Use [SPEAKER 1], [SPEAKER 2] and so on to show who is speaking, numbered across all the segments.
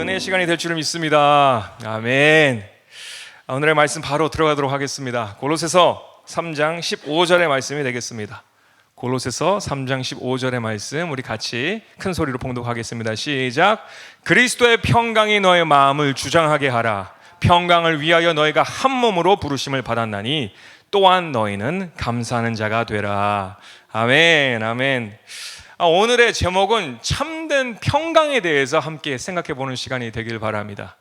[SPEAKER 1] 은혜의 시간이 될 줄을 믿습니다. 아멘. 오늘의 말씀 바로 들어가도록 하겠습니다. 골로새서 3장 15절의 말씀이 되겠습니다. 골로새서 3장 15절의 말씀 우리 같이 큰 소리로 봉독하겠습니다. 시작. 그리스도의 평강이 너의 마음을 주장하게 하라. 평강을 위하여 너희가 한 몸으로 부르심을 받았나니 또한 너희는 감사하는 자가 되라. 아멘. 아멘. 오늘의 제목은 참된 평강에 대해서 함께 생각해 보는 시간이 되길 바랍니다.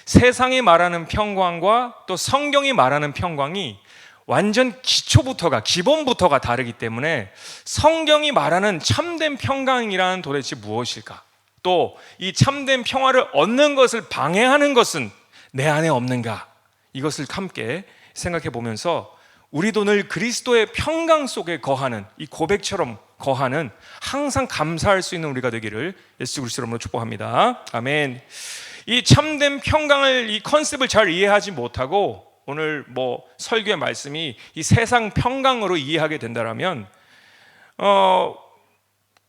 [SPEAKER 1] 세상이 말하는 평강과 또 성경이 말하는 평강이 완전 기본부터가 다르기 때문에 성경이 말하는 참된 평강이란 도대체 무엇일까? 또 이 참된 평화를 얻는 것을 방해하는 것은 내 안에 없는가? 이것을 함께 생각해 보면서 우리도 늘 그리스도의 평강 속에 거하는 이 고백처럼 거하는 항상 감사할 수 있는 우리가 되기를 예수 그리스도 이름으로 축복합니다. 아멘. 이 참된 평강을 이 컨셉을 잘 이해하지 못하고 오늘 설교의 말씀이 이 세상 평강으로 이해하게 된다라면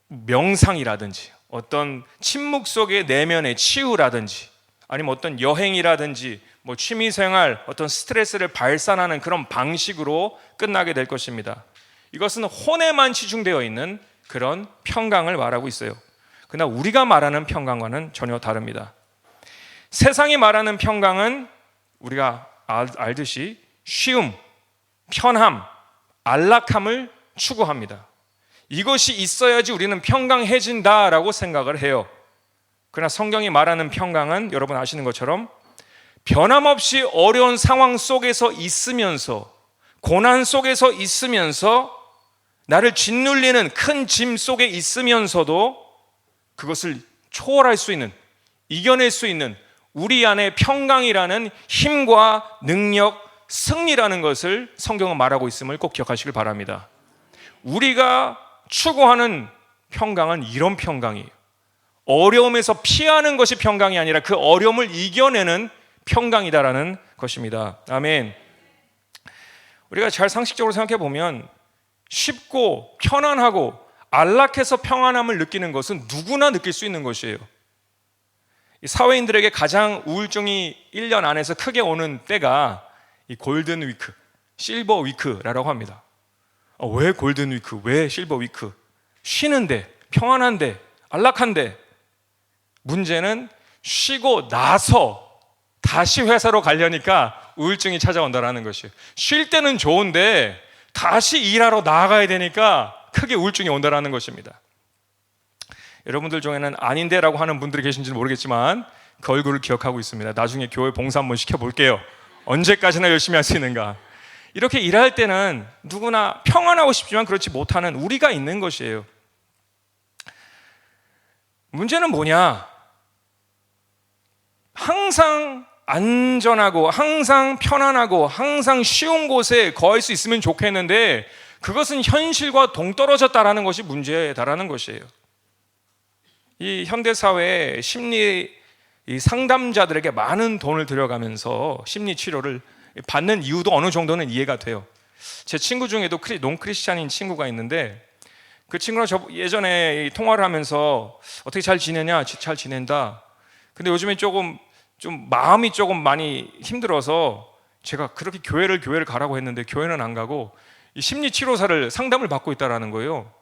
[SPEAKER 1] 명상이라든지 어떤 침묵 속의 내면의 치유라든지 아니면 어떤 여행이라든지 취미생활, 어떤 스트레스를 발산하는 그런 방식으로 끝나게 될 것입니다. 이것은 혼에만 치중되어 있는 그런 평강을 말하고 있어요. 그러나 우리가 말하는 평강과는 전혀 다릅니다. 세상이 말하는 평강은 우리가 알듯이 쉬움, 편함, 안락함을 추구합니다. 이것이 있어야지 우리는 평강해진다라고 생각을 해요. 그러나 성경이 말하는 평강은 여러분 아시는 것처럼 변함없이 어려운 상황 속에서 있으면서 고난 속에서 있으면서 나를 짓눌리는 큰 짐 속에 있으면서도 그것을 초월할 수 있는, 이겨낼 수 있는 우리 안에 평강이라는 힘과 능력, 승리라는 것을 성경은 말하고 있음을 꼭 기억하시길 바랍니다. 우리가 추구하는 평강은 이런 평강이에요. 어려움에서 피하는 것이 평강이 아니라 그 어려움을 이겨내는 평강이다라는 것입니다. 아멘. 우리가 잘 상식적으로 생각해 보면 쉽고 편안하고 안락해서 평안함을 느끼는 것은 누구나 느낄 수 있는 것이에요. 사회인들에게 가장 우울증이 1년 안에서 크게 오는 때가 이 골든 위크, 실버 위크라고 합니다. 왜 골든 위크? 왜 실버 위크? 쉬는데, 평안한데, 안락한데 문제는 쉬고 나서 다시 회사로 가려니까 우울증이 찾아온다는 것이에요. 쉴 때는 좋은데 다시 일하러 나가야 되니까 크게 우울증이 온다는 것입니다. 여러분들 중에는 아닌데라고 하는 분들이 계신지는 모르겠지만 그 얼굴을 기억하고 있습니다. 나중에 교회 봉사 한번 시켜볼게요. 언제까지나 열심히 할 수 있는가. 이렇게 일할 때는 누구나 평안하고 싶지만 그렇지 못하는 우리가 있는 것이에요. 문제는 뭐냐? 항상 안전하고 항상 편안하고 항상 쉬운 곳에 거할 수 있으면 좋겠는데 그것은 현실과 동떨어졌다라는 것이 문제다라는 것이에요. 이 현대사회에 심리 상담자들에게 많은 돈을 들여가면서 심리 치료를 받는 이유도 어느 정도는 이해가 돼요. 제 친구 중에도 논크리스찬인 친구가 있는데 그 친구랑 예전에 통화를 하면서 어떻게 잘 지내냐? 잘 지낸다. 근데 요즘에 좀 마음이 조금 많이 힘들어서 제가 그렇게 교회를 가라고 했는데 교회는 안 가고 이 심리치료사를 상담을 받고 있다라는 거예요.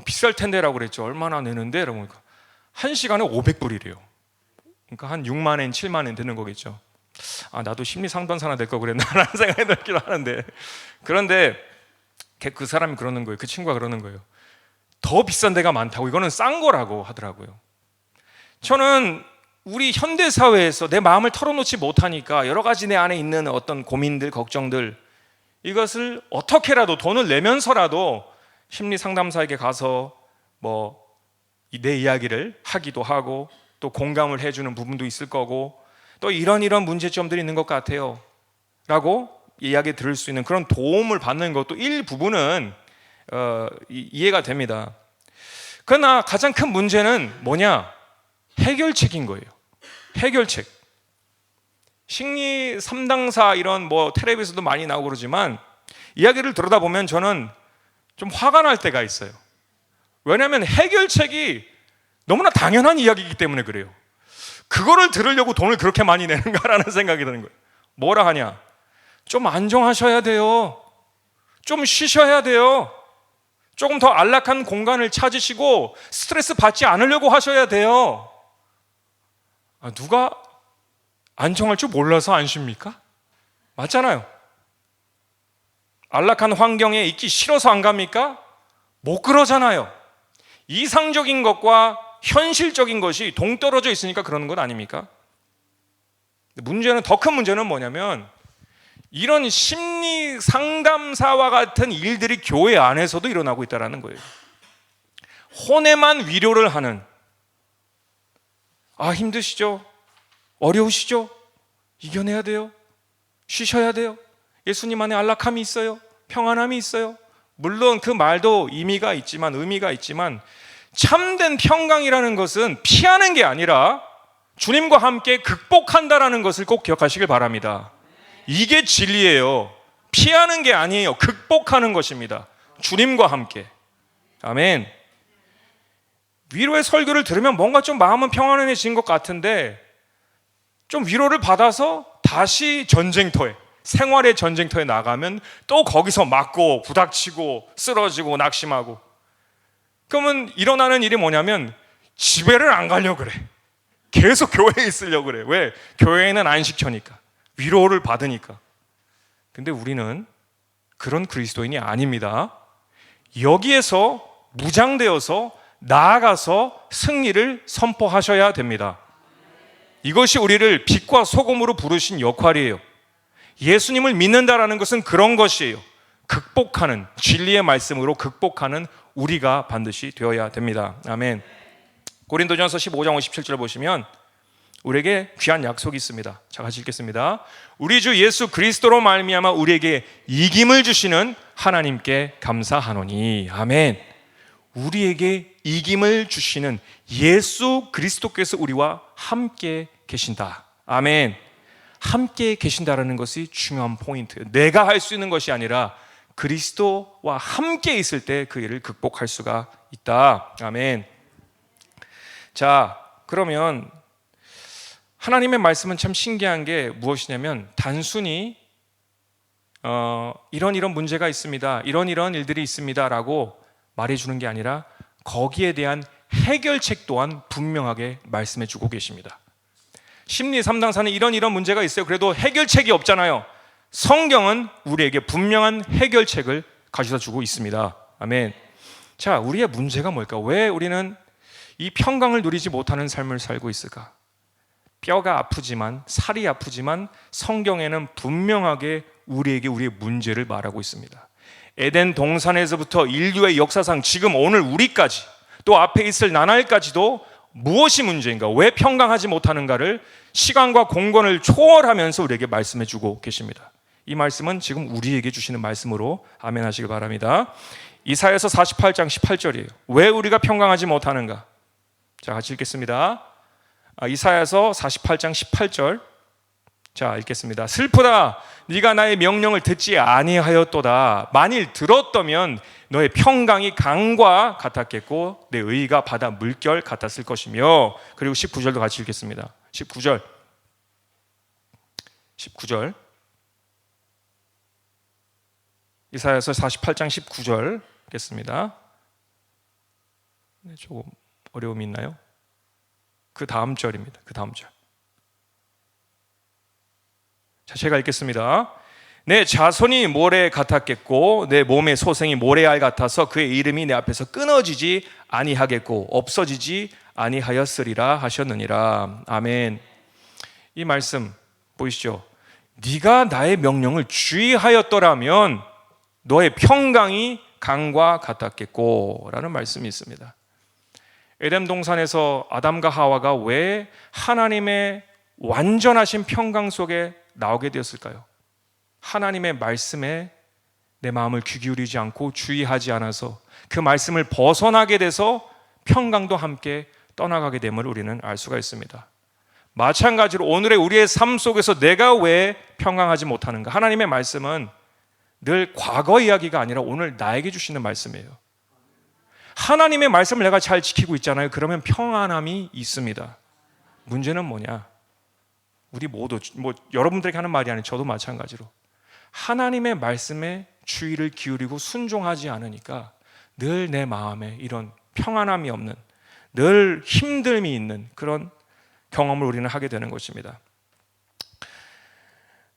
[SPEAKER 1] 비쌀 텐데라고 그랬죠. 얼마나 내는데? 라고 하니까 1시간에 500불이래요. 그러니까 한 6만 엔, 7만 엔 되는 거겠죠. 나도 심리 상담사나 될 거 그랬나라는 생각이 들기도 하는데 그런데 그 사람이 그러는 거예요. 그 친구가 그러는 거예요. 더 비싼 데가 많다고 이거는 싼 거라고 하더라고요. 저는 우리 현대사회에서 내 마음을 털어놓지 못하니까 여러 가지 내 안에 있는 어떤 고민들, 걱정들 이것을 어떻게라도 돈을 내면서라도 심리 상담사에게 가서 내 이야기를 하기도 하고 또 공감을 해주는 부분도 있을 거고 또 이런 문제점들이 있는 것 같아요 라고 이야기 들을 수 있는 그런 도움을 받는 것도 일부분은 이해가 됩니다. 그러나 가장 큰 문제는 뭐냐? 해결책인 거예요. 해결책. 심리 상담사 이런 텔레비에서도 많이 나오고 그러지만 이야기를 들어다 보면 저는 좀 화가 날 때가 있어요. 왜냐하면 해결책이 너무나 당연한 이야기이기 때문에 그래요. 그거를 들으려고 돈을 그렇게 많이 내는가라는 생각이 드는 거예요. 뭐라 하냐? 좀 안정하셔야 돼요. 좀 쉬셔야 돼요. 조금 더 안락한 공간을 찾으시고 스트레스 받지 않으려고 하셔야 돼요. 누가 안정할 줄 몰라서 안 쉽니까? 맞잖아요. 안락한 환경에 있기 싫어서 안 갑니까? 못 그러잖아요. 이상적인 것과 현실적인 것이 동떨어져 있으니까 그러는 것 아닙니까? 문제는, 더 큰 문제는 뭐냐면 이런 심리 상담사와 같은 일들이 교회 안에서도 일어나고 있다는 거예요. 혼에만 위로를 하는, 힘드시죠? 어려우시죠? 이겨내야 돼요. 쉬셔야 돼요. 예수님 안에 안락함이 있어요. 평안함이 있어요. 물론 그 말도 의미가 있지만 참된 평강이라는 것은 피하는 게 아니라 주님과 함께 극복한다라는 것을 꼭 기억하시길 바랍니다. 이게 진리예요. 피하는 게 아니에요. 극복하는 것입니다. 주님과 함께. 아멘. 위로의 설교를 들으면 뭔가 좀 마음은 평안해진 것 같은데 좀 위로를 받아서 다시 전쟁터에, 생활의 전쟁터에 나가면 또 거기서 맞고 부닥치고 쓰러지고 낙심하고, 그러면 일어나는 일이 뭐냐면 집에를 안 가려고 그래. 계속 교회에 있으려고 그래. 왜? 교회에는 안식처니까, 위로를 받으니까. 근데 우리는 그런 그리스도인이 아닙니다. 여기에서 무장되어서 나아가서 승리를 선포하셔야 됩니다. 이것이 우리를 빛과 소금으로 부르신 역할이에요. 예수님을 믿는다라는 것은 그런 것이에요. 극복하는, 진리의 말씀으로 극복하는 우리가 반드시 되어야 됩니다. 아멘. 고린도전서 15장 57절 보시면 우리에게 귀한 약속이 있습니다. 자, 같이 읽겠습니다. 우리 주 예수 그리스도로 말미암아 우리에게 이김을 주시는 하나님께 감사하노니. 아멘. 우리에게 이김을 주시는 예수 그리스도께서 우리와 함께 계신다. 아멘. 함께 계신다라는 것이 중요한 포인트예요. 내가 할 수 있는 것이 아니라 그리스도와 함께 있을 때 그 일을 극복할 수가 있다. 아멘. 자, 그러면 하나님의 말씀은 참 신기한 게 무엇이냐면 단순히 이런 문제가 있습니다, 이런 일들이 있습니다 라고 말해주는 게 아니라 거기에 대한 해결책 또한 분명하게 말씀해 주고 계십니다. 심리 상담사는 이런 문제가 있어요. 그래도 해결책이 없잖아요. 성경은 우리에게 분명한 해결책을 가져다 주고 있습니다. 아멘. 자, 우리의 문제가 뭘까? 왜 우리는 이 평강을 누리지 못하는 삶을 살고 있을까? 뼈가 아프지만, 살이 아프지만 성경에는 분명하게 우리에게 우리의 문제를 말하고 있습니다. 에덴 동산에서부터 인류의 역사상 지금 오늘 우리까지, 또 앞에 있을 나날까지도 무엇이 문제인가, 왜 평강하지 못하는가를 시간과 공간을 초월하면서 우리에게 말씀해 주고 계십니다. 이 말씀은 지금 우리에게 주시는 말씀으로 아멘 하시길 바랍니다. 이사야서 48장 18절이에요. 왜 우리가 평강하지 못하는가? 자, 같이 읽겠습니다. 이사야서 48장 18절. 자, 읽겠습니다. 슬프다, 네가 나의 명령을 듣지 아니하였도다. 만일 들었다면 너의 평강이 강과 같았겠고 내 의가 바다 물결 같았을 것이며. 그리고 19절도 같이 읽겠습니다. 19절 이사야서 48장 19절 읽겠습니다. 조금 어려움이 있나요? 그 다음 절입니다. 그 다음 절. 자, 제가 읽겠습니다. 내 자손이 모래 같았겠고 내 몸의 소생이 모래알 같아서 그의 이름이 내 앞에서 끊어지지 아니하겠고 없어지지 아니하였으리라 하셨느니라. 아멘. 이 말씀 보이시죠? 네가 나의 명령을 주의하였더라면 너의 평강이 강과 같았겠고 라는 말씀이 있습니다. 에덴 동산에서 아담과 하와가 왜 하나님의 완전하신 평강 속에 나오게 되었을까요? 하나님의 말씀에 내 마음을 귀 기울이지 않고 주의하지 않아서 그 말씀을 벗어나게 돼서 평강도 함께 떠나가게 됨을 우리는 알 수가 있습니다. 마찬가지로 오늘의 우리의 삶 속에서 내가 왜 평강하지 못하는가? 하나님의 말씀은 늘 과거 이야기가 아니라 오늘 나에게 주시는 말씀이에요. 하나님의 말씀을 내가 잘 지키고 있잖아요. 그러면 평안함이 있습니다. 문제는 뭐냐? 우리 모두, 여러분들에게 하는 말이 아니라 저도 마찬가지로 하나님의 말씀에 주의를 기울이고 순종하지 않으니까 늘 내 마음에 이런 평안함이 없는, 늘 힘듦이 있는 그런 경험을 우리는 하게 되는 것입니다.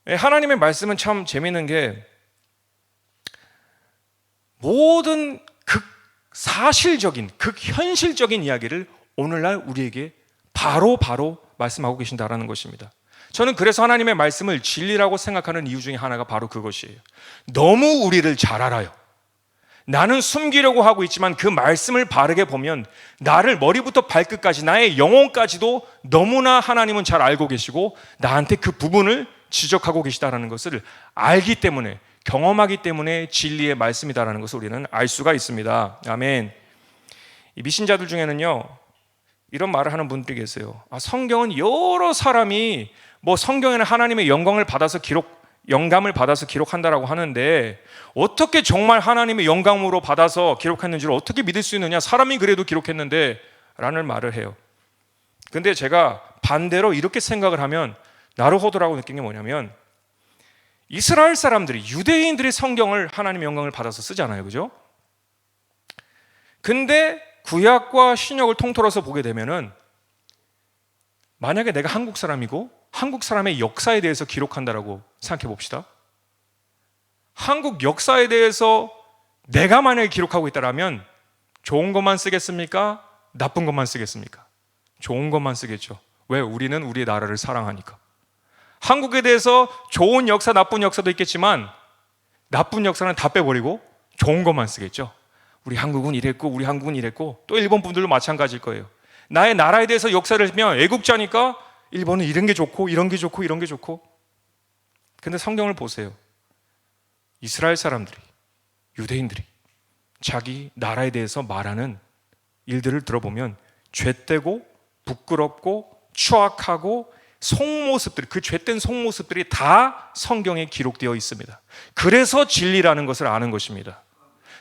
[SPEAKER 1] 하나님의 말씀은 참 재미있는 게 모든 극사실적인, 극현실적인 이야기를 오늘날 우리에게 바로 말씀하고 계신다라는 것입니다. 저는 그래서 하나님의 말씀을 진리라고 생각하는 이유 중에 하나가 바로 그것이에요. 너무 우리를 잘 알아요. 나는 숨기려고 하고 있지만 그 말씀을 바르게 보면 나를 머리부터 발끝까지, 나의 영혼까지도 너무나 하나님은 잘 알고 계시고 나한테 그 부분을 지적하고 계시다는 것을 알기 때문에, 경험하기 때문에 진리의 말씀이다라는 것을 우리는 알 수가 있습니다. 아멘. 이 미신자들 중에는요, 이런 말을 하는 분들이 계세요. 성경은 여러 사람이 성경에는 하나님의 영감을 받아서 기록한다라고 하는데 어떻게 정말 하나님의 영감으로 받아서 기록했는지를 어떻게 믿을 수 있느냐? 사람이 그래도 기록했는데 라는 말을 해요. 근데 제가 반대로 이렇게 생각을 하면 나루호도라고 느낀 게 뭐냐면, 이스라엘 사람들이, 유대인들이 성경을 하나님의 영감을 받아서 쓰잖아요, 그죠? 근데 구약과 신약을 통틀어서 보게 되면은 만약에 내가 한국 사람이고 한국 사람의 역사에 대해서 기록한다라고 생각해 봅시다. 한국 역사에 대해서 내가 만약에 기록하고 있다라면 좋은 것만 쓰겠습니까? 나쁜 것만 쓰겠습니까? 좋은 것만 쓰겠죠. 왜? 우리는 우리의 나라를 사랑하니까. 한국에 대해서 좋은 역사, 나쁜 역사도 있겠지만 나쁜 역사는 다 빼버리고 좋은 것만 쓰겠죠. 우리 한국은 이랬고 우리 한국은 이랬고, 또 일본 분들도 마찬가지일 거예요. 나의 나라에 대해서 역사를 쓰면 애국자니까 일본은 이런 게 좋고 이런 게 좋고 이런 게 좋고. 근데 성경을 보세요. 이스라엘 사람들이, 유대인들이 자기 나라에 대해서 말하는 일들을 들어보면 죄되고 부끄럽고 추악하고 속모습들이, 그 죄된 속모습들이 다 성경에 기록되어 있습니다. 그래서 진리라는 것을 아는 것입니다.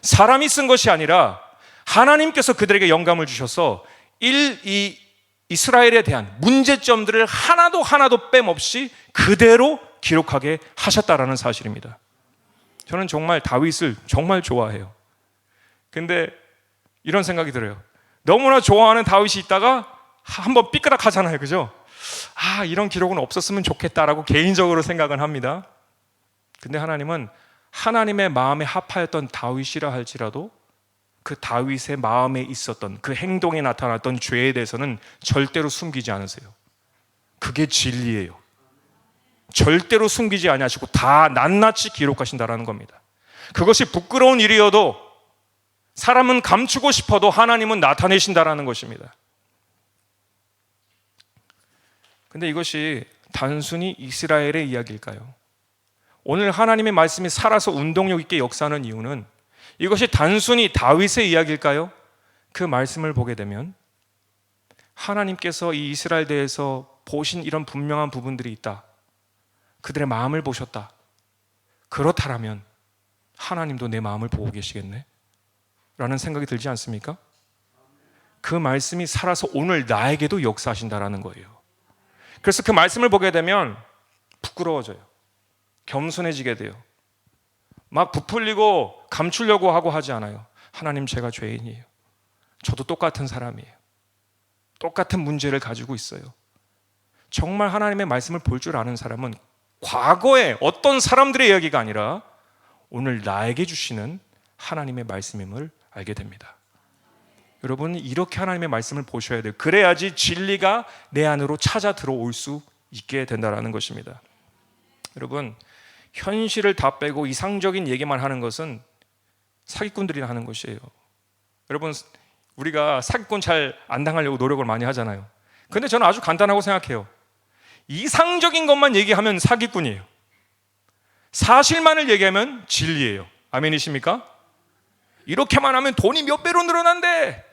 [SPEAKER 1] 사람이 쓴 것이 아니라 하나님께서 그들에게 영감을 주셔서 이 이스라엘에 대한 문제점들을 하나도 뺨없이 그대로 기록하게 하셨다라는 사실입니다. 저는 정말 다윗을 정말 좋아해요. 근데 이런 생각이 들어요. 너무나 좋아하는 다윗이 있다가 한번 삐끄락 하잖아요, 그죠? 이런 기록은 없었으면 좋겠다라고 개인적으로 생각은 합니다. 근데 하나님은 하나님의 마음에 합하였던 다윗이라 할지라도 그 다윗의 마음에 있었던 그 행동에 나타났던 죄에 대해서는 절대로 숨기지 않으세요. 그게 진리예요. 절대로 숨기지 아니하시고 다 낱낱이 기록하신다라는 겁니다. 그것이 부끄러운 일이어도, 사람은 감추고 싶어도 하나님은 나타내신다라는 것입니다. 근데 이것이 단순히 이스라엘의 이야기일까요? 오늘 하나님의 말씀이 살아서 운동력 있게 역사하는 이유는 이것이 단순히 다윗의 이야기일까요? 그 말씀을 보게 되면 하나님께서 이 이스라엘 대해서 보신 이런 분명한 부분들이 있다. 그들의 마음을 보셨다. 그렇다면 하나님도 내 마음을 보고 계시겠네? 라는 생각이 들지 않습니까? 그 말씀이 살아서 오늘 나에게도 역사하신다라는 거예요. 그래서 그 말씀을 보게 되면 부끄러워져요. 겸손해지게 돼요. 막 부풀리고 감추려고 하고 하지 않아요. 하나님, 제가 죄인이에요. 저도 똑같은 사람이에요. 똑같은 문제를 가지고 있어요. 정말 하나님의 말씀을 볼 줄 아는 사람은 과거에 어떤 사람들의 이야기가 아니라 오늘 나에게 주시는 하나님의 말씀임을 알게 됩니다. 여러분, 이렇게 하나님의 말씀을 보셔야 돼요. 그래야지 진리가 내 안으로 찾아 들어올 수 있게 된다는 것입니다. 여러분, 현실을 다 빼고 이상적인 얘기만 하는 것은 사기꾼들이 하는 것이에요. 여러분, 우리가 사기꾼 잘 안 당하려고 노력을 많이 하잖아요. 근데 저는 아주 간단하고 생각해요. 이상적인 것만 얘기하면 사기꾼이에요. 사실만을 얘기하면 진리예요. 아멘이십니까? 이렇게만 하면 돈이 몇 배로 늘어난대,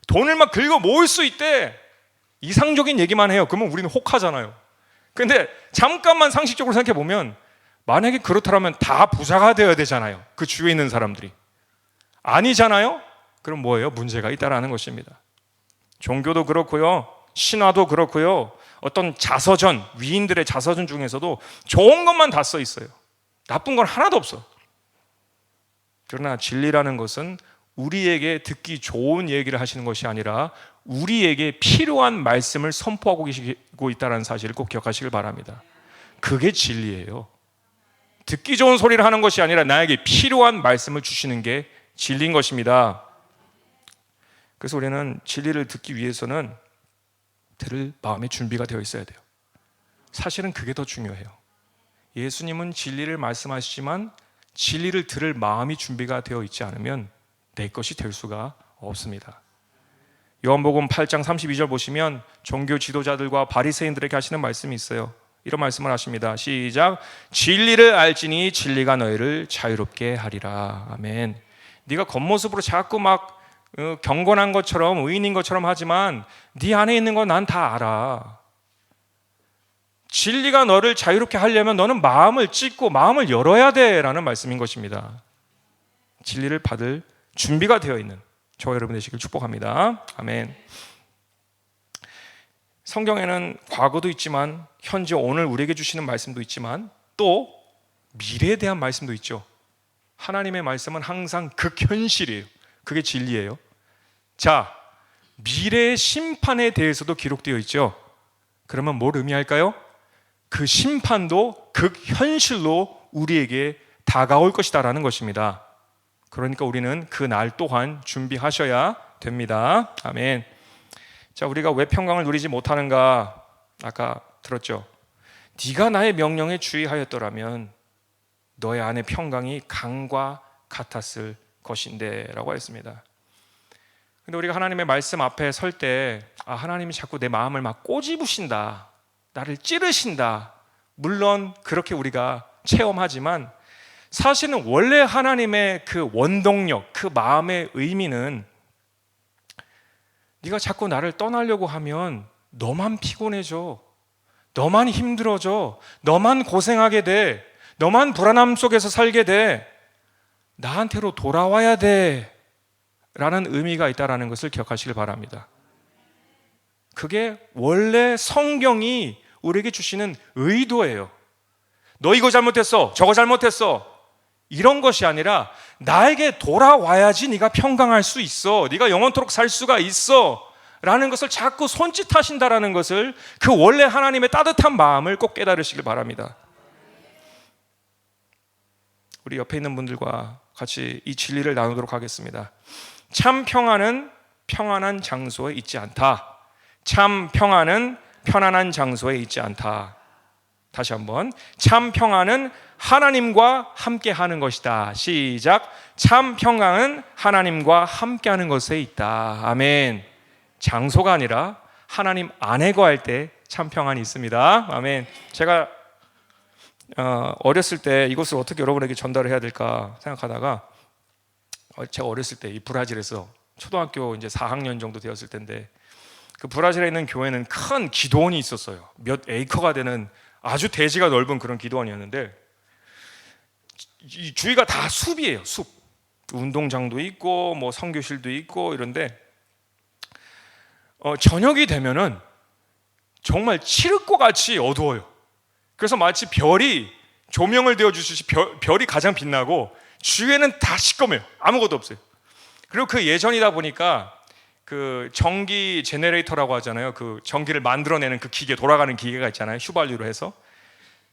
[SPEAKER 1] 돈을 막 긁어 모을 수 있대, 이상적인 얘기만 해요. 그러면 우리는 혹하잖아요. 근데 잠깐만 상식적으로 생각해 보면 만약에 그렇다면 다 부자가 되어야 되잖아요. 그 주위에 있는 사람들이. 아니잖아요? 그럼 뭐예요? 문제가 있다라는 것입니다. 종교도 그렇고요, 신화도 그렇고요. 어떤 자서전, 위인들의 자서전 중에서도 좋은 것만 다 써 있어요. 나쁜 건 하나도 없어. 그러나 진리라는 것은 우리에게 듣기 좋은 얘기를 하시는 것이 아니라 우리에게 필요한 말씀을 선포하고 계시고 있다는 사실을 꼭 기억하시길 바랍니다. 그게 진리예요. 듣기 좋은 소리를 하는 것이 아니라 나에게 필요한 말씀을 주시는 게 진리인 것입니다. 그래서 우리는 진리를 듣기 위해서는 들을 마음의 준비가 되어 있어야 돼요. 사실은 그게 더 중요해요. 예수님은 진리를 말씀하시지만 진리를 들을 마음이 준비가 되어 있지 않으면 내 것이 될 수가 없습니다. 요한복음 8장 32절 보시면 종교 지도자들과 바리새인들에게 하시는 말씀이 있어요. 이런 말씀을 하십니다. 시작. 진리를 알지니 진리가 너희를 자유롭게 하리라. 아멘. 네가 겉모습으로 자꾸 막 경건한 것처럼 의인인 것처럼 하지만 네 안에 있는 건 난 다 알아. 진리가 너를 자유롭게 하려면 너는 마음을 찢고 마음을 열어야 돼라는 말씀인 것입니다. 진리를 받을 준비가 되어 있는 저와 여러분 되시길 축복합니다. 아멘. 성경에는 과거도 있지만 현재 오늘 우리에게 주시는 말씀도 있지만 또 미래에 대한 말씀도 있죠. 하나님의 말씀은 항상 극현실이에요. 그게 진리예요. 자, 미래의 심판에 대해서도 기록되어 있죠. 그러면 뭘 의미할까요? 그 심판도 극현실로 우리에게 다가올 것이다라는 것입니다. 그러니까 우리는 그 날 또한 준비하셔야 됩니다. 아멘. 자, 우리가 왜 평강을 누리지 못하는가? 아까 들었죠. 네가 나의 명령에 주의하였더라면 너의 안에 평강이 강과 같았을 것인데 라고 했습니다. 근데 우리가 하나님의 말씀 앞에 설 때 하나님이 자꾸 내 마음을 막 꼬집으신다, 나를 찌르신다, 물론 그렇게 우리가 체험하지만 사실은 원래 하나님의 그 원동력, 그 마음의 의미는 네가 자꾸 나를 떠나려고 하면 너만 피곤해져, 너만 힘들어져, 너만 고생하게 돼, 너만 불안함 속에서 살게 돼, 나한테로 돌아와야 돼 라는 의미가 있다는 것을 기억하시길 바랍니다. 그게 원래 성경이 우리에게 주시는 의도예요. 너 이거 잘못했어, 저거 잘못했어, 이런 것이 아니라 나에게 돌아와야지 네가 평강할 수 있어, 네가 영원토록 살 수가 있어 라는 것을 자꾸 손짓하신다라는 것을, 그 원래 하나님의 따뜻한 마음을 꼭 깨달으시길 바랍니다. 우리 옆에 있는 분들과 같이 이 진리를 나누도록 하겠습니다. 참 평안은 평안한 장소에 있지 않다. 참 평안은 편안한 장소에 있지 않다. 다시 한번, 참 평안은 하나님과 함께 하는 것이다. 시작. 참 평안은 하나님과 함께 하는 것에 있다. 아멘. 장소가 아니라 하나님 안에 거할 때 참 평안이 있습니다. 아멘. 제가 어렸을 때 이것을 어떻게 여러분에게 전달을 해야 될까 생각하다가, 제가 어렸을 때 이 브라질에서 초등학교 이제 4학년 정도 되었을 텐데, 그 브라질에 있는 교회는 큰 기도원이 있었어요. 몇 에이커가 되는 아주 대지가 넓은 그런 기도원이었는데, 이 주위가 다 숲이에요. 숲. 운동장도 있고 뭐 선교실도 있고 이런데, 저녁이 되면은 정말 칠흑과 같이 어두워요. 그래서 마치 별이 조명을 되어주듯이 별이 가장 빛나고 주위에는 다 시꺼매요. 아무것도 없어요. 그리고 그 예전이다 보니까 그 전기 제너레이터라고 하잖아요. 그 전기를 만들어내는 그 기계, 돌아가는 기계가 있잖아요. 휘발유로 해서.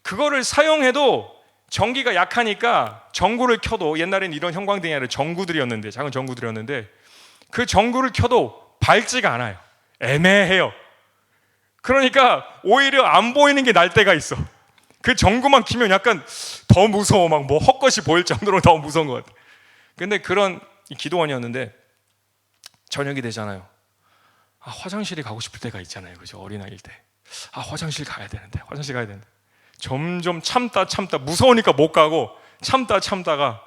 [SPEAKER 1] 그거를 사용해도 전기가 약하니까 전구를 켜도, 옛날엔 이런 형광등이 아니라 전구들이었는데, 작은 전구들이었는데, 그 전구를 켜도 밝지가 않아요. 애매해요. 그러니까 오히려 안 보이는 게 날 때가 있어. 그 전구만 켜면 약간 더 무서워. 막 뭐 헛것이 보일 정도로 더 무서운 것 같아. 근데 그런 기도원이었는데, 저녁이 되잖아요. 화장실에 가고 싶을 때가 있잖아요. 그죠? 어린아이일 때. 화장실 가야 되는데. 점점 참다 무서우니까 못 가고 참다가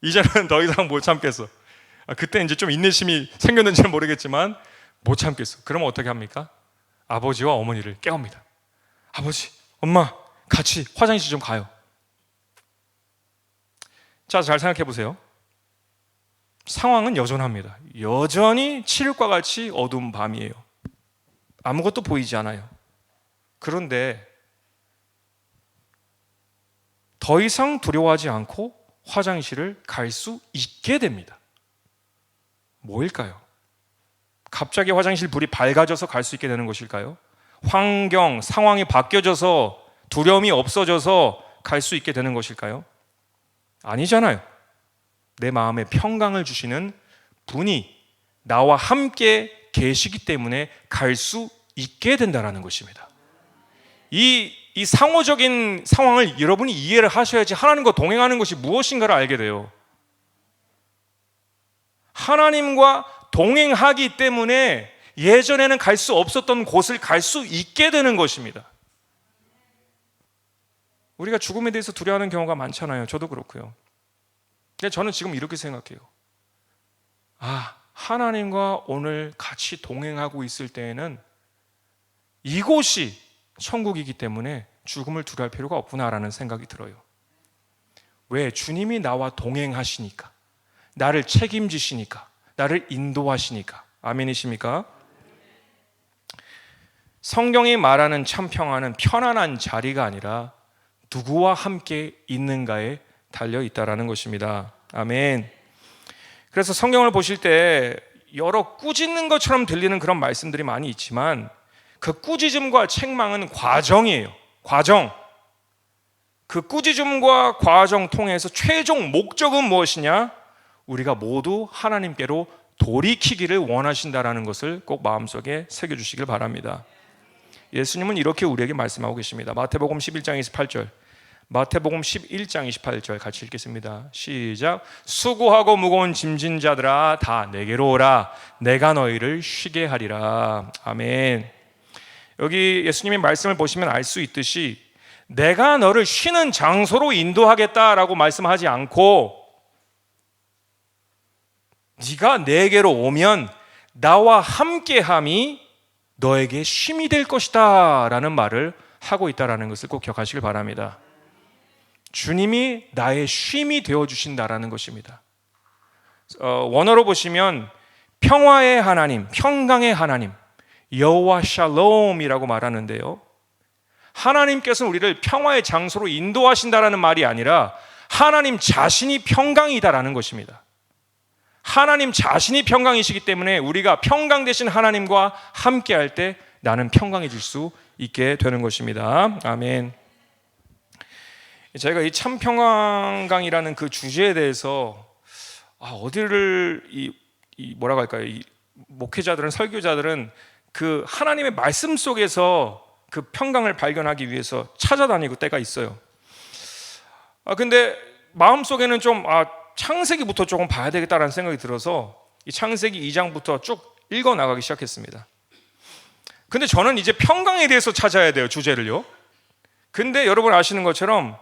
[SPEAKER 1] 이제는 더 이상 못 참겠어. 그때 이제 좀 인내심이 생겼는지는 모르겠지만 못 참겠어. 그러면 어떻게 합니까? 아버지와 어머니를 깨웁니다. 아버지, 엄마, 같이 화장실 좀 가요. 자, 잘 생각해 보세요. 상황은 여전합니다. 여전히 칠흑과 같이 어두운 밤이에요. 아무것도 보이지 않아요. 그런데 더 이상 두려워하지 않고 화장실을 갈 수 있게 됩니다. 뭐일까요? 갑자기 화장실 불이 밝아져서 갈 수 있게 되는 것일까요? 환경, 상황이 바뀌어져서 두려움이 없어져서 갈 수 있게 되는 것일까요? 아니잖아요. 내 마음에 평강을 주시는 분이 나와 함께 계시기 때문에 갈 수 있게 된다는 것입니다. 이 상호적인 상황을 여러분이 이해를 하셔야지 하나님과 동행하는 것이 무엇인가를 알게 돼요. 하나님과 동행하기 때문에 예전에는 갈 수 없었던 곳을 갈 수 있게 되는 것입니다. 우리가 죽음에 대해서 두려워하는 경우가 많잖아요. 저도 그렇고요. 근데 저는 지금 이렇게 생각해요. 하나님과 오늘 같이 동행하고 있을 때에는 이곳이 천국이기 때문에 죽음을 두려워할 필요가 없구나라는 생각이 들어요. 왜? 주님이 나와 동행하시니까, 나를 책임지시니까, 나를 인도하시니까. 아멘이십니까? 성경이 말하는 참 평화는 편안한 자리가 아니라 누구와 함께 있는가에 달려 있다라는 것입니다. 아멘. 그래서 성경을 보실 때 여러 꾸짖는 것처럼 들리는 그런 말씀들이 많이 있지만 그 꾸짖음과 책망은 과정이에요. 과정. 그 꾸짖음과 과정 통해서 최종 목적은 무엇이냐? 우리가 모두 하나님께로 돌이키기를 원하신다라는 것을 꼭 마음속에 새겨주시길 바랍니다. 예수님은 이렇게 우리에게 말씀하고 계십니다. 마태복음 11장 28절, 마태복음 11장 28절 같이 읽겠습니다. 시작. 수고하고 무거운 짐진 자들아 다 내게로 오라. 내가 너희를 쉬게 하리라. 아멘. 여기 예수님의 말씀을 보시면 알 수 있듯이 내가 너를 쉬는 장소로 인도하겠다라고 말씀하지 않고 네가 내게로 오면 나와 함께함이 너에게 쉼이 될 것이다 라는 말을 하고 있다는 것을 꼭 기억하시길 바랍니다. 주님이 나의 쉼이 되어주신다라는 것입니다. 원어로 보시면 평화의 하나님, 평강의 하나님, 여호와 샬롬이라고 말하는데요, 하나님께서는 우리를 평화의 장소로 인도하신다라는 말이 아니라 하나님 자신이 평강이다라는 것입니다. 하나님 자신이 평강이시기 때문에 우리가 평강 되신 하나님과 함께할 때 나는 평강해질 수 있게 되는 것입니다. 아멘. 제가 이 참평강이라는 그 주제에 대해서 어디를 뭐라고 할까요? 이 목회자들은, 설교자들은 그 하나님의 말씀 속에서 그 평강을 발견하기 위해서 찾아다니고 때가 있어요. 근데 마음속에는 좀 창세기부터 조금 봐야 되겠다라는 생각이 들어서 이 창세기 2장부터 쭉 읽어 나가기 시작했습니다. 근데 저는 이제 평강에 대해서 찾아야 돼요, 주제를요. 근데 여러분 아시는 것처럼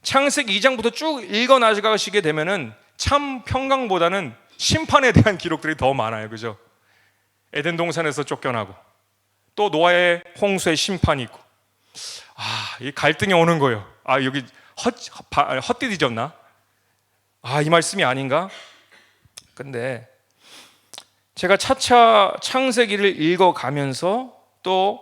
[SPEAKER 1] 창세기 2장부터 쭉 읽어 나가시게 되면은 참 평강보다는 심판에 대한 기록들이 더 많아요. 그죠? 에덴 동산에서 쫓겨나고 또 노아의 홍수의 심판이 있고 이 갈등이 오는 거예요. 여기 헛디디졌나? 이 말씀이 아닌가? 근데 제가 차차 창세기를 읽어가면서 또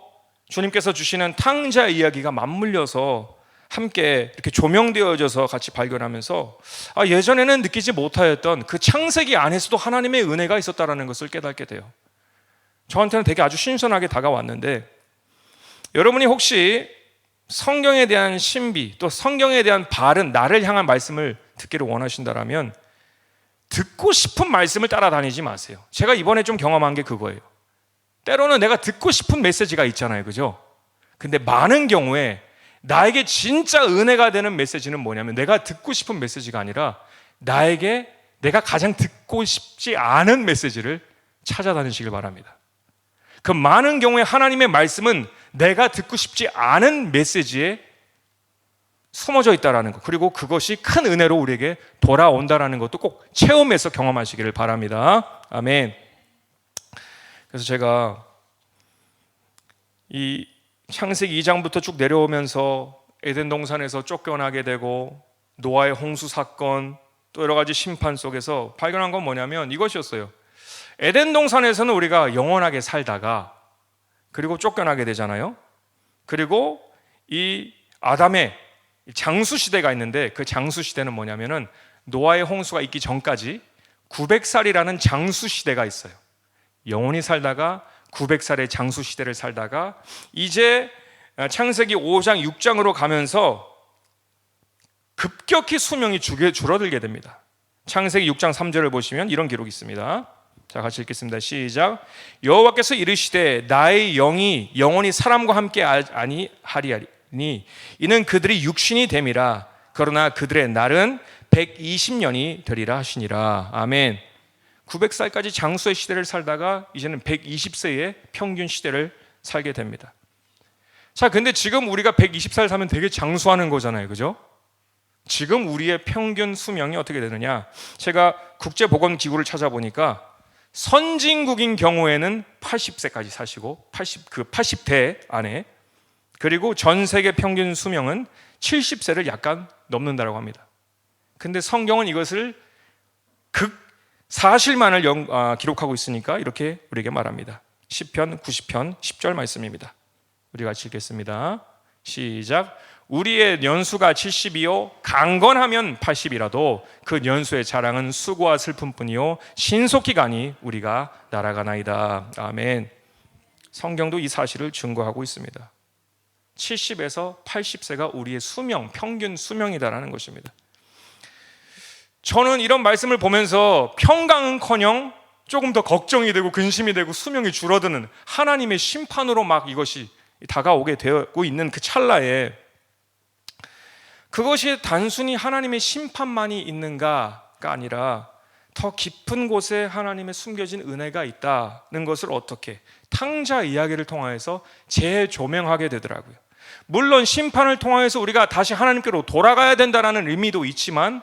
[SPEAKER 1] 주님께서 주시는 탕자 이야기가 맞물려서 함께 이렇게 조명되어져서 같이 발견하면서 예전에는 느끼지 못하였던 그 창세기 안에서도 하나님의 은혜가 있었다는 것을 깨닫게 돼요. 저한테는 되게 아주 신선하게 다가왔는데, 여러분이 혹시 성경에 대한 신비 또 성경에 대한 바른 나를 향한 말씀을 듣기를 원하신다라면 듣고 싶은 말씀을 따라다니지 마세요. 제가 이번에 좀 경험한 게 그거예요. 때로는 내가 듣고 싶은 메시지가 있잖아요. 그죠? 근데 많은 경우에 나에게 진짜 은혜가 되는 메시지는 뭐냐면 내가 듣고 싶은 메시지가 아니라 내가 가장 듣고 싶지 않은 메시지를 찾아다니시길 바랍니다. 그 많은 경우에 하나님의 말씀은 내가 듣고 싶지 않은 메시지에 숨어져 있다는 것, 그리고 그것이 큰 은혜로 우리에게 돌아온다는 것도 꼭 체험해서 경험하시기를 바랍니다. 아멘. 그래서 제가 이 창세기 2장부터 쭉 내려오면서 에덴 동산에서 쫓겨나게 되고 노아의 홍수 사건 또 여러 가지 심판 속에서 발견한 건 뭐냐면 이것이었어요. 에덴 동산에서는 우리가 영원하게 살다가 그리고 쫓겨나게 되잖아요. 그리고 이 아담의 장수 시대가 있는데, 그 장수 시대는 뭐냐면은 노아의 홍수가 있기 전까지 900살이라는 장수 시대가 있어요. 영원히 살다가 900살의 장수 시대를 살다가 이제 창세기 5장 6장으로 가면서 급격히 수명이 줄어들게 됩니다. 창세기 6장 3절을 보시면 이런 기록이 있습니다. 자, 같이 읽겠습니다. 시작. 여호와께서 이르시되 나의 영이 영원히 사람과 함께 아니하리니 이는 그들이 육신이 됨이라. 그러나 그들의 날은 120년이 되리라 하시니라. 아멘. 900살까지 장수의 시대를 살다가 이제는 120세의 평균 시대를 살게 됩니다. 자, 근데 지금 우리가 120살 살면 되게 장수하는 거잖아요, 그죠? 지금 우리의 평균 수명이 어떻게 되느냐? 제가 국제보건기구를 찾아보니까 선진국인 경우에는 80세까지 사시고 80대 안에, 그리고 전 세계 평균 수명은 70세를 약간 넘는다고 합니다. 근데 성경은 이것을 사실만을 기록하고 있으니까 이렇게 우리에게 말합니다. 시편 90편 10절 말씀입니다. 우리 같이 읽겠습니다. 시작. 우리의 연수가 70이요 강건하면 80이라도 그 연수의 자랑은 수고와 슬픔뿐이요 신속히 가니 우리가 날아가나이다. 아멘. 성경도 이 사실을 증거하고 있습니다. 70에서 80세가 우리의 수명, 평균 수명이다라는 것입니다. 저는 이런 말씀을 보면서 평강은커녕 조금 더 걱정이 되고 근심이 되고 수명이 줄어드는 하나님의 심판으로 막 이것이 다가오게 되고 있는 그 찰나에, 그것이 단순히 하나님의 심판만이 있는가가 아니라 더 깊은 곳에 하나님의 숨겨진 은혜가 있다는 것을 어떻게 탕자 이야기를 통하여서 재조명하게 되더라고요. 물론 심판을 통하여서 우리가 다시 하나님께로 돌아가야 된다는 의미도 있지만,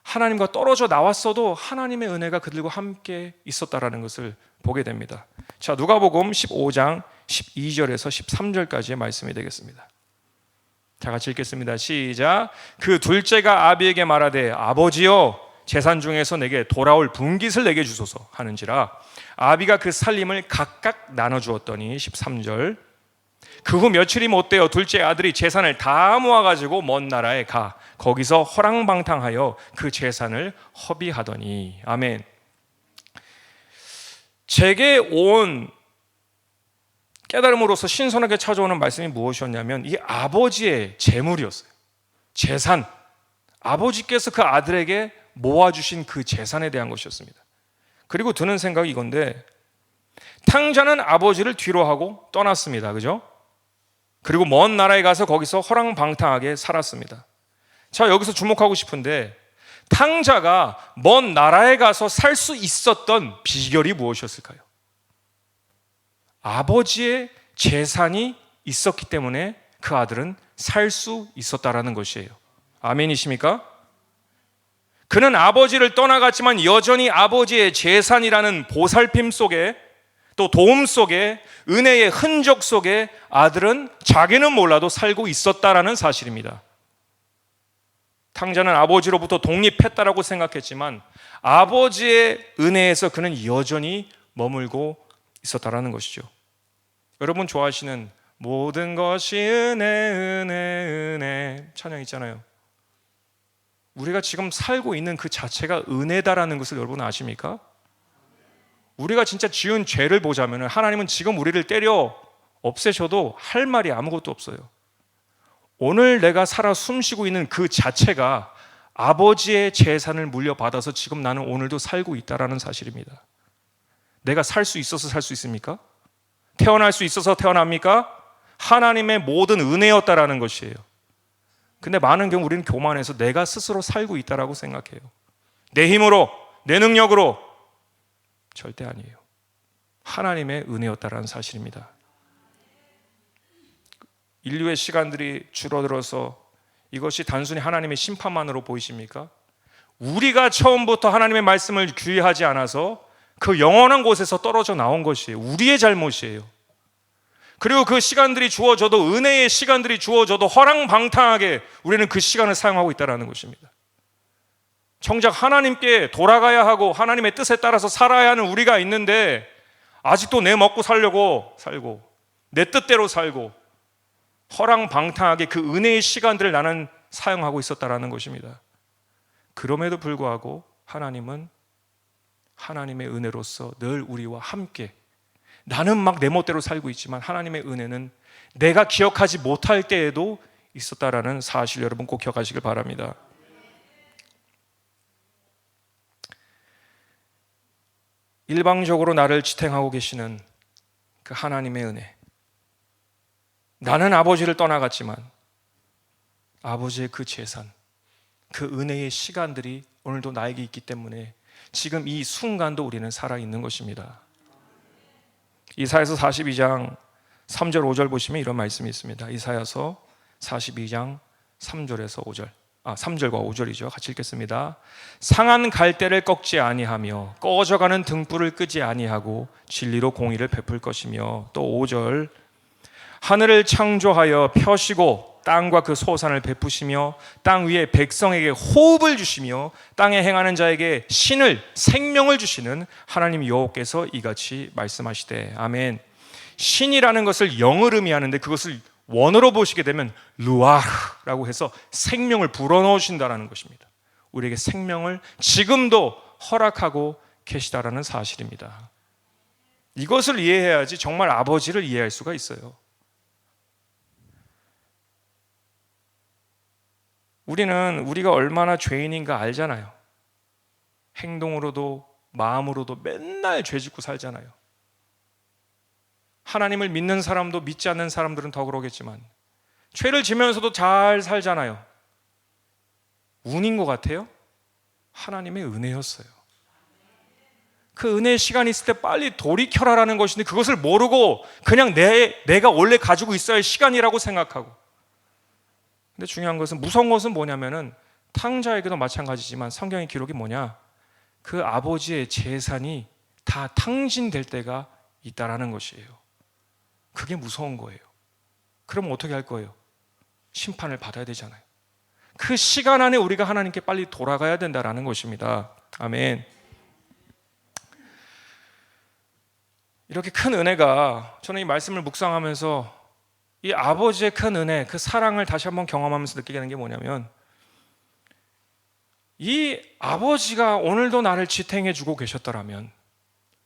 [SPEAKER 1] 하나님과 떨어져 나왔어도 하나님의 은혜가 그들과 함께 있었다라는 것을 보게 됩니다. 자, 누가복음 15장 12절에서 13절까지의 말씀이 되겠습니다. 자, 같이 읽겠습니다. 시작. 그 둘째가 아비에게 말하되 아버지여 재산 중에서 내게 돌아올 분깃을 내게 주소서 하는지라. 아비가 그 살림을 각각 나눠주었더니 13절. 그 후 며칠이 못되어 둘째 아들이 재산을 다 모아가지고 먼 나라에 가 거기서 허랑방탕하여 그 재산을 허비하더니. 아멘. 제게 온 깨달음으로서 신선하게 찾아오는 말씀이 무엇이었냐면 이 아버지의 재물이었어요. 재산. 아버지께서 그 아들에게 모아주신 그 재산에 대한 것이었습니다. 그리고 드는 생각이 이건데, 탕자는 아버지를 뒤로 하고 떠났습니다. 그죠? 그리고 먼 나라에 가서 거기서 허랑방탕하게 살았습니다. 자, 여기서 주목하고 싶은데, 탕자가 먼 나라에 가서 살 수 있었던 비결이 무엇이었을까요? 아버지의 재산이 있었기 때문에 그 아들은 살 수 있었다라는 것이에요. 아멘이십니까? 그는 아버지를 떠나갔지만 여전히 아버지의 재산이라는 보살핌 속에, 또 도움 속에, 은혜의 흔적 속에 아들은 자기는 몰라도 살고 있었다라는 사실입니다. 탕자는 아버지로부터 독립했다라고 생각했지만 아버지의 은혜에서 그는 여전히 머물고 있었다라는 것이죠. 여러분 좋아하시는 모든 것이 은혜 은혜 은혜 찬양 있잖아요. 우리가 지금 살고 있는 그 자체가 은혜다라는 것을 여러분 아십니까? 우리가 진짜 지은 죄를 보자면 하나님은 지금 우리를 때려 없애셔도 할 말이 아무것도 없어요. 오늘 내가 살아 숨쉬고 있는 그 자체가 아버지의 재산을 물려받아서 지금 나는 오늘도 살고 있다라는 사실입니다. 내가 살 수 있어서 살 수 있습니까? 태어날 수 있어서 태어납니까? 하나님의 모든 은혜였다라는 것이에요. 근데 많은 경우 우리는 교만해서 내가 스스로 살고 있다라고 생각해요. 내 힘으로, 내 능력으로. 절대 아니에요. 하나님의 은혜였다라는 사실입니다. 인류의 시간들이 줄어들어서 이것이 단순히 하나님의 심판만으로 보이십니까? 우리가 처음부터 하나님의 말씀을 귀하지 않아서 그 영원한 곳에서 떨어져 나온 것이에요. 우리의 잘못이에요. 그리고 그 시간들이 주어져도, 은혜의 시간들이 주어져도 허랑방탕하게 우리는 그 시간을 사용하고 있다는 것입니다. 정작 하나님께 돌아가야 하고 하나님의 뜻에 따라서 살아야 하는 우리가 있는데 아직도 내 먹고 살려고 살고 내 뜻대로 살고 허랑방탕하게 그 은혜의 시간들을 나는 사용하고 있었다라는 것입니다. 그럼에도 불구하고 하나님은 하나님의 은혜로서 늘 우리와 함께, 나는 막 내 멋대로 살고 있지만 하나님의 은혜는 내가 기억하지 못할 때에도 있었다라는 사실 여러분 꼭 기억하시길 바랍니다. 일방적으로 나를 지탱하고 계시는 그 하나님의 은혜, 나는 아버지를 떠나갔지만 아버지의 그 재산, 그 은혜의 시간들이 오늘도 나에게 있기 때문에 지금 이 순간도 우리는 살아있는 것입니다. 이사야서 42장 3절 5절 보시면 이런 말씀이 있습니다. 이사야서 42장 3절에서 5절, 3절과 5절이죠. 같이 읽겠습니다. 상한 갈대를 꺾지 아니하며 꺼져가는 등불을 끄지 아니하고 진리로 공의를 베풀 것이며, 또 5절, 하늘을 창조하여 펴시고 땅과 그 소산을 베푸시며 땅 위에 백성에게 호흡을 주시며 땅에 행하는 자에게 신을, 생명을 주시는 하나님 여호와께서 이같이 말씀하시되. 아멘. 신이라는 것을 영을 의미하는데 그것을 원어로 보시게 되면 루아흐라고 해서 생명을 불어넣으신다는 것입니다. 우리에게 생명을 지금도 허락하고 계시다라는 사실입니다. 이것을 이해해야지 정말 아버지를 이해할 수가 있어요. 우리는 우리가 얼마나 죄인인가 알잖아요. 행동으로도 마음으로도 맨날 죄 짓고 살잖아요. 하나님을 믿는 사람도 믿지 않는 사람들은 더 그러겠지만 죄를 지면서도 잘 살잖아요. 운인 것 같아요? 하나님의 은혜였어요. 그 은혜의 시간이 있을 때 빨리 돌이켜라라는 것인데 그것을 모르고 그냥 내가 원래 가지고 있어야 할 시간이라고 생각하고. 근데 중요한 것은, 무서운 것은 뭐냐면은 탕자에게도 마찬가지지만 성경의 기록이 뭐냐, 그 아버지의 재산이 다 탕진될 때가 있다라는 것이에요. 그게 무서운 거예요. 그럼 어떻게 할 거예요? 심판을 받아야 되잖아요. 그 시간 안에 우리가 하나님께 빨리 돌아가야 된다라는 것입니다. 아멘. 이렇게 큰 은혜가, 저는 이 말씀을 묵상하면서 이 아버지의 큰 은혜, 그 사랑을 다시 한번 경험하면서 느끼게 되는 게 뭐냐면, 이 아버지가 오늘도 나를 지탱해 주고 계셨더라면,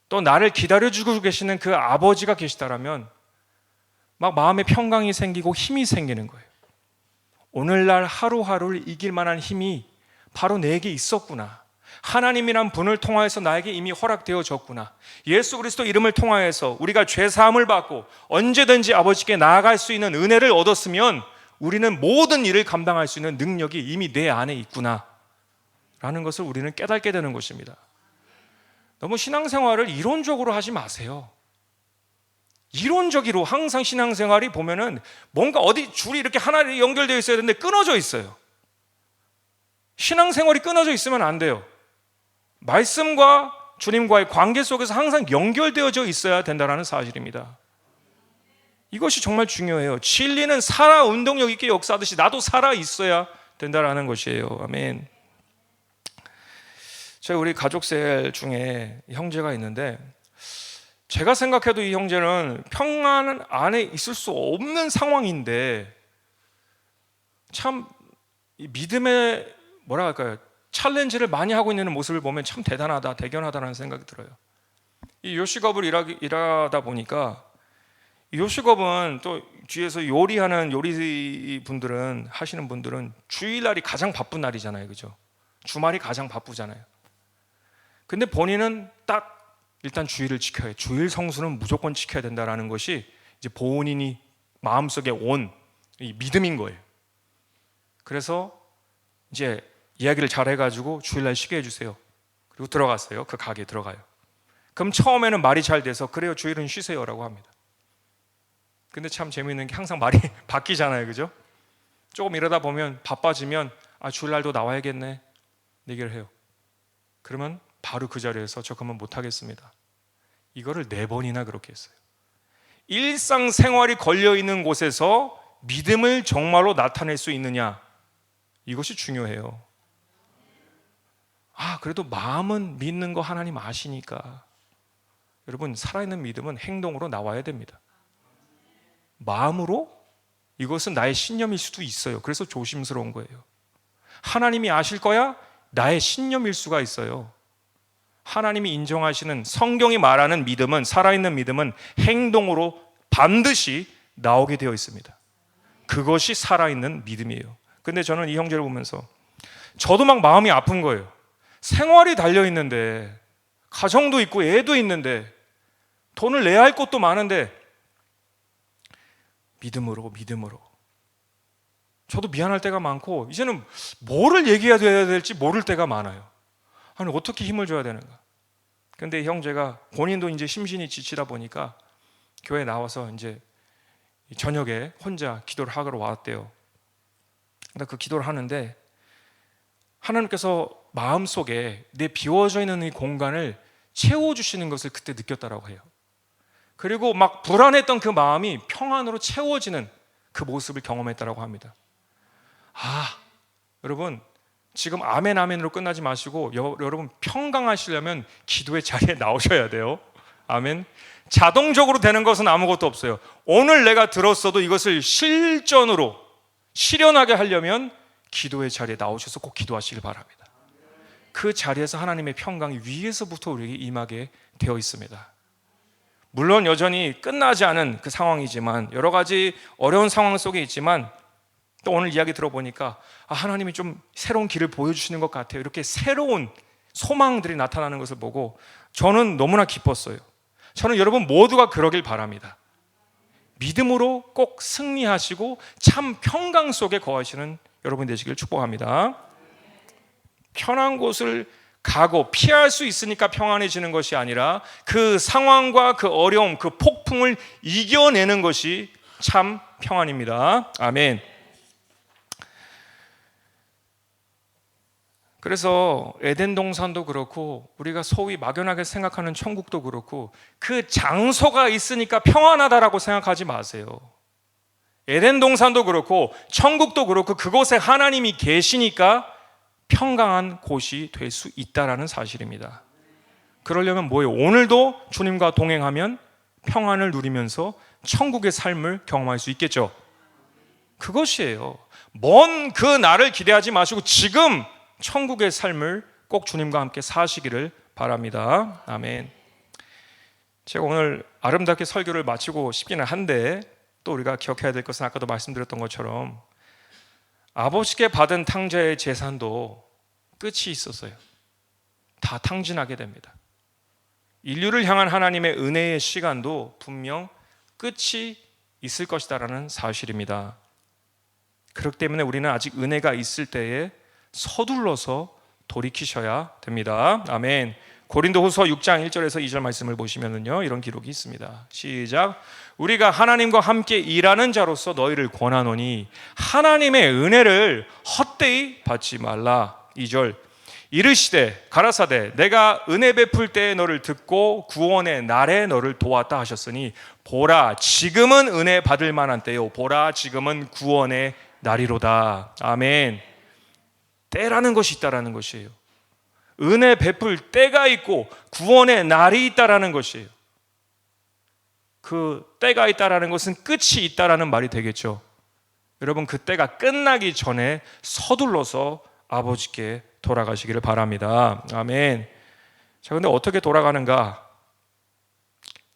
[SPEAKER 1] 또 나를 기다려 주고 계시는 그 아버지가 계시다라면 막 마음에 평강이 생기고 힘이 생기는 거예요. 오늘날 하루하루를 이길 만한 힘이 바로 내게 있었구나. 하나님이란 분을 통하여서 나에게 이미 허락되어졌구나. 예수 그리스도 이름을 통하여서 우리가 죄사함을 받고 언제든지 아버지께 나아갈 수 있는 은혜를 얻었으면 우리는 모든 일을 감당할 수 있는 능력이 이미 내 안에 있구나 라는 것을 우리는 깨닫게 되는 것입니다. 너무 신앙생활을 이론적으로 하지 마세요. 이론적으로 항상 신앙생활이 보면은 뭔가 어디 줄이 이렇게 하나로 연결되어 있어야 되는데 끊어져 있어요. 신앙생활이 끊어져 있으면 안 돼요. 말씀과 주님과의 관계 속에서 항상 연결되어져 있어야 된다는 사실입니다. 이것이 정말 중요해요. 진리는 살아 운동력 있게 역사하듯이 나도 살아 있어야 된다는 것이에요. 아멘. 저희 우리 가족셀 중에 형제가 있는데, 제가 생각해도 이 형제는 평안 안에 있을 수 없는 상황인데 참 믿음의 뭐라 할까요? 챌린지를 많이 하고 있는 모습을 보면 참 대단하다, 대견하다는 생각이 들어요. 이 요식업을 일하다 보니까, 이 요식업은 또 뒤에서 요리하는 요리분들은, 하시는 분들은 주일날이 가장 바쁜 날이잖아요. 그죠? 주말이 가장 바쁘잖아요. 근데 본인은 딱 일단 주일을 지켜야 해요. 주일 성수는 무조건 지켜야 된다는 것이 이제 본인이 마음속에 온 이 믿음인 거예요. 그래서 이제 이야기를 잘 해가지고 주일날 쉬게 해주세요. 그리고 들어갔어요. 그 가게에 들어가요. 그럼 처음에는 말이 잘 돼서 그래요, 주일은 쉬세요 라고 합니다. 근데 참 재미있는 게 항상 말이 바뀌잖아요. 그죠? 조금 이러다 보면 바빠지면 주일날도 나와야겠네 얘기를 해요. 그러면 바로 그 자리에서 저 그만 못하겠습니다. 이거를 4번이나 그렇게 했어요. 일상생활이 걸려있는 곳에서 믿음을 정말로 나타낼 수 있느냐, 이것이 중요해요. 그래도 마음은 믿는 거 하나님 아시니까 여러분, 살아있는 믿음은 행동으로 나와야 됩니다. 마음으로 이것은 나의 신념일 수도 있어요. 그래서 조심스러운 거예요. 하나님이 아실 거야? 나의 신념일 수가 있어요. 하나님이 인정하시는, 성경이 말하는 믿음은, 살아있는 믿음은 행동으로 반드시 나오게 되어 있습니다. 그것이 살아있는 믿음이에요. 근데 저는 이 형제를 보면서 저도 막 마음이 아픈 거예요. 생활이 달려있는데, 가정도 있고 애도 있는데, 돈을 내야 할 것도 많은데 믿음으로 저도 미안할 때가 많고 이제는 뭐를 얘기해야 될지 모를 때가 많아요. 아니, 어떻게 힘을 줘야 되는가. 근데 형제가 본인도 이제 심신이 지치다 보니까 교회에 나와서 이제 저녁에 혼자 기도를 하러 왔대요. 근데 그 기도를 하는데 하나님께서 마음속에 내 비워져 있는 이 공간을 채워주시는 것을 그때 느꼈다라고 해요. 그리고 막 불안했던 그 마음이 평안으로 채워지는 그 모습을 경험했다라고 합니다. 여러분, 지금 아멘 아멘으로 끝나지 마시고 여러분 평강하시려면 기도의 자리에 나오셔야 돼요. 아멘. 자동적으로 되는 것은 아무것도 없어요. 오늘 내가 들었어도 이것을 실전으로 실현하게 하려면 기도의 자리에 나오셔서 꼭 기도하시길 바랍니다. 그 자리에서 하나님의 평강이 위에서부터 우리에게 임하게 되어 있습니다. 물론 여전히 끝나지 않은 그 상황이지만, 여러 가지 어려운 상황 속에 있지만, 또 오늘 이야기 들어보니까 하나님이 좀 새로운 길을 보여주시는 것 같아요. 이렇게 새로운 소망들이 나타나는 것을 보고 저는 너무나 기뻤어요. 저는 여러분 모두가 그러길 바랍니다. 믿음으로 꼭 승리하시고 참 평강 속에 거하시는 여러분 되시길 축복합니다. 편한 곳을 가고 피할 수 있으니까 평안해지는 것이 아니라 그 상황과 그 어려움, 그 폭풍을 이겨내는 것이 참 평안입니다. 아멘. 그래서 에덴 동산도 그렇고 우리가 소위 막연하게 생각하는 천국도 그렇고 그 장소가 있으니까 평안하다라고 생각하지 마세요. 에덴 동산도 그렇고 천국도 그렇고 그곳에 하나님이 계시니까 평강한 곳이 될 수 있다라는 사실입니다. 그러려면 뭐예요? 오늘도 주님과 동행하면 평안을 누리면서 천국의 삶을 경험할 수 있겠죠. 그것이에요. 먼 그 날을 기대하지 마시고 지금 천국의 삶을 꼭 주님과 함께 사시기를 바랍니다. 아멘. 제가 오늘 아름답게 설교를 마치고 싶기는 한데 또 우리가 기억해야 될 것은 아까도 말씀드렸던 것처럼 아버지께 받은 탕자의 재산도 끝이 있었어요. 다 탕진하게 됩니다. 인류를 향한 하나님의 은혜의 시간도 분명 끝이 있을 것이다라는 사실입니다. 그렇기 때문에 우리는 아직 은혜가 있을 때에 서둘러서 돌이키셔야 됩니다. 아멘. 고린도후서 6장 1절에서 2절 말씀을 보시면은요, 이런 기록이 있습니다. 시작. 우리가 하나님과 함께 일하는 자로서 너희를 권하노니 하나님의 은혜를 헛되이 받지 말라. 2절. 이르시되 가라사대 내가 은혜 베풀 때에 너를 듣고 구원의 날에 너를 도왔다 하셨으니 보라 지금은 은혜 받을 만한 때요 보라 지금은 구원의 날이로다. 아멘. 때라는 것이 있다라는 것이에요. 은혜 베풀 때가 있고 구원의 날이 있다라는 것이에요. 그 때가 있다라는 것은 끝이 있다라는 말이 되겠죠. 여러분 그 때가 끝나기 전에 서둘러서 아버지께 돌아가시기를 바랍니다. 아멘. 자, 근데 어떻게 돌아가는가?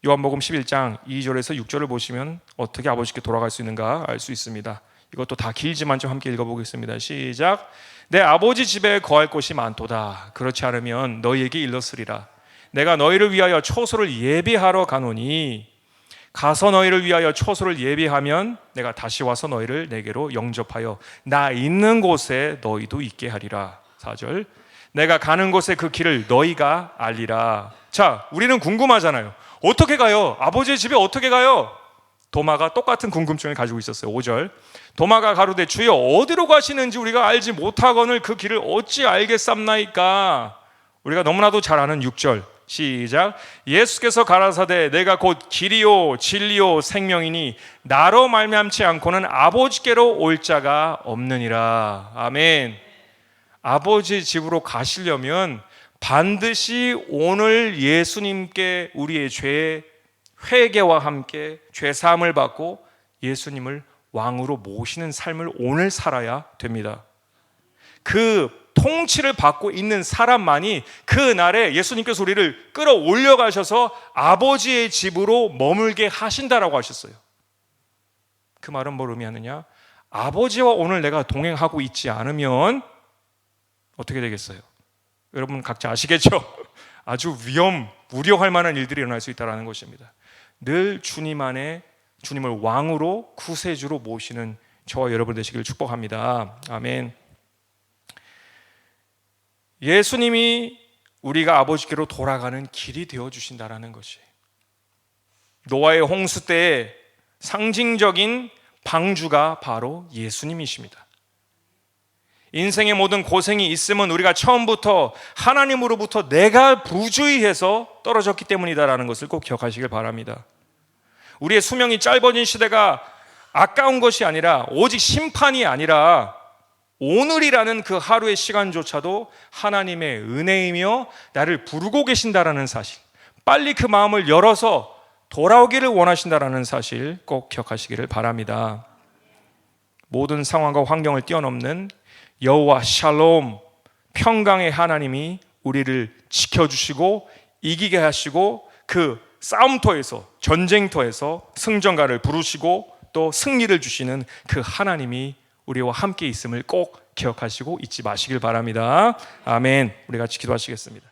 [SPEAKER 1] 요한복음 11장 2절에서 6절을 보시면 어떻게 아버지께 돌아갈 수 있는가 알 수 있습니다. 이것도 다 길지만 좀 함께 읽어보겠습니다. 시작. 내 아버지 집에 거할 곳이 많도다. 그렇지 않으면 너희에게 일렀으리라. 내가 너희를 위하여 초소를 예비하러 가노니 가서 너희를 위하여 초소를 예비하면 내가 다시 와서 너희를 내게로 영접하여 나 있는 곳에 너희도 있게 하리라. 4절. 내가 가는 곳에 그 길을 너희가 알리라. 자, 우리는 궁금하잖아요. 어떻게 가요? 아버지의 집에 어떻게 가요? 도마가 똑같은 궁금증을 가지고 있었어요. 5절. 도마가 가로되 주여 어디로 가시는지 우리가 알지 못하거늘 그 길을 어찌 알겠삼나이까. 우리가 너무나도 잘 아는 6절. 시작. 예수께서 가라사대 내가 곧 길이요 진리요 생명이니 나로 말미암지 않고는 아버지께로 올 자가 없느니라. 아멘. 아버지 집으로 가시려면 반드시 오늘 예수님께 우리의 죄 회개와 함께 죄 사함을 받고 예수님을 왕으로 모시는 삶을 오늘 살아야 됩니다. 그 통치를 받고 있는 사람만이 그 날에 예수님께서 우리를 끌어올려 가셔서 아버지의 집으로 머물게 하신다라고 하셨어요. 그 말은 뭘 의미하느냐? 아버지와 오늘 내가 동행하고 있지 않으면 어떻게 되겠어요? 여러분 각자 아시겠죠? 아주 우려할 만한 일들이 일어날 수 있다는 것입니다. 늘 주님 안에 주님을 왕으로 구세주로 모시는 저와 여러분 되시기를 축복합니다. 아멘. 예수님이 우리가 아버지께로 돌아가는 길이 되어주신다는 것이, 노아의 홍수 때의 상징적인 방주가 바로 예수님이십니다. 인생의 모든 고생이 있음은 우리가 처음부터 하나님으로부터 내가 부주의해서 떨어졌기 때문이다라는 것을 꼭 기억하시길 바랍니다. 우리의 수명이 짧아진 시대가 아까운 것이 아니라 오직 심판이 아니라 오늘이라는 그 하루의 시간조차도 하나님의 은혜이며 나를 부르고 계신다라는 사실, 빨리 그 마음을 열어서 돌아오기를 원하신다라는 사실 꼭 기억하시기를 바랍니다. 모든 상황과 환경을 뛰어넘는 여호와 샬롬 평강의 하나님이 우리를 지켜주시고 이기게 하시고 그 싸움터에서 전쟁터에서 승전가를 부르시고 또 승리를 주시는 그 하나님이 우리와 함께 있음을 꼭 기억하시고 잊지 마시길 바랍니다. 아멘. 우리 같이 기도하시겠습니다.